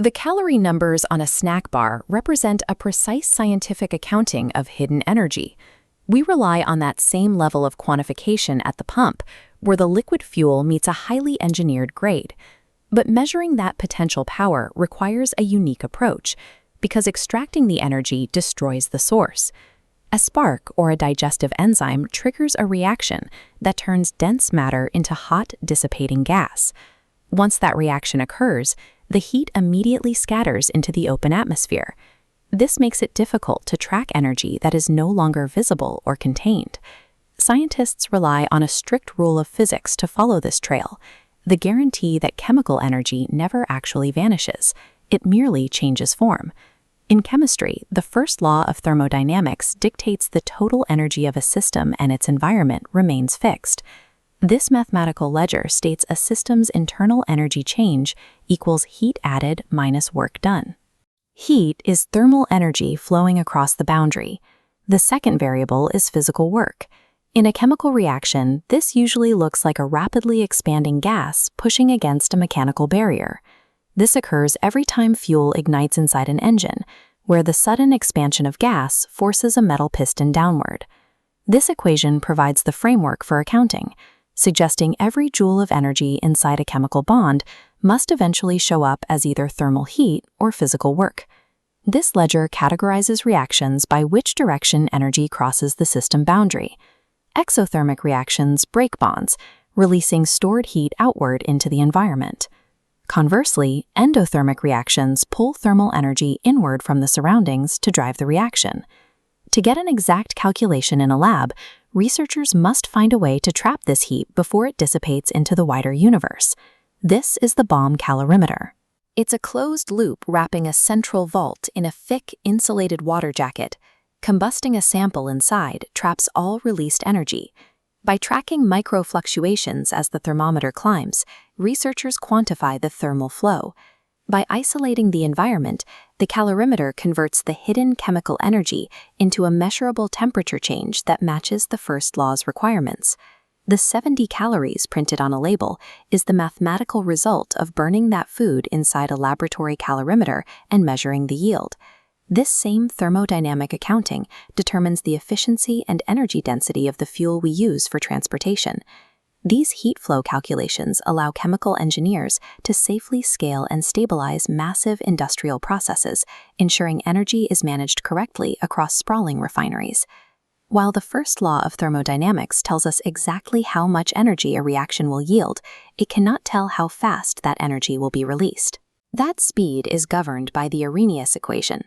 The calorie numbers on a snack bar represent a precise scientific accounting of hidden energy. We rely on that same level of quantification at the pump, where the liquid fuel meets a highly engineered grade. But measuring that potential power requires a unique approach, because extracting the energy destroys the source. A spark or a digestive enzyme triggers a reaction that turns dense matter into hot, dissipating gas. Once that reaction occurs, the heat immediately scatters into the open atmosphere. This makes it difficult to track energy that is no longer visible or contained. Scientists rely on a strict rule of physics to follow this trail, the guarantee that chemical energy never actually vanishes. It merely changes form. In chemistry, the first law of thermodynamics dictates the total energy of a system and its environment remains fixed. This mathematical ledger states a system's internal energy change equals heat added minus work done. Heat is thermal energy flowing across the boundary. The second variable is physical work. In a chemical reaction, this usually looks like a rapidly expanding gas pushing against a mechanical barrier. This occurs every time fuel ignites inside an engine, where the sudden expansion of gas forces a metal piston downward. This equation provides the framework for accounting, suggesting every joule of energy inside a chemical bond must eventually show up as either thermal heat or physical work. This ledger categorizes reactions by which direction energy crosses the system boundary. Exothermic reactions break bonds, releasing stored heat outward into the environment. Conversely, endothermic reactions pull thermal energy inward from the surroundings to drive the reaction. To get an exact calculation in a lab, researchers must find a way to trap this heat before it dissipates into the wider universe. This is the bomb calorimeter. It's a closed loop wrapping a central vault in a thick, insulated water jacket. Combusting a sample inside traps all released energy. By tracking micro-fluctuations as the thermometer climbs, researchers quantify the thermal flow. By isolating the environment, the calorimeter converts the hidden chemical energy into a measurable temperature change that matches the first law's requirements. The 70 calories printed on a label is the mathematical result of burning that food inside a laboratory calorimeter and measuring the yield. This same thermodynamic accounting determines the efficiency and energy density of the fuel we use for transportation. These heat flow calculations allow chemical engineers to safely scale and stabilize massive industrial processes, ensuring energy is managed correctly across sprawling refineries. While the first law of thermodynamics tells us exactly how much energy a reaction will yield, it cannot tell how fast that energy will be released. That speed is governed by the Arrhenius equation.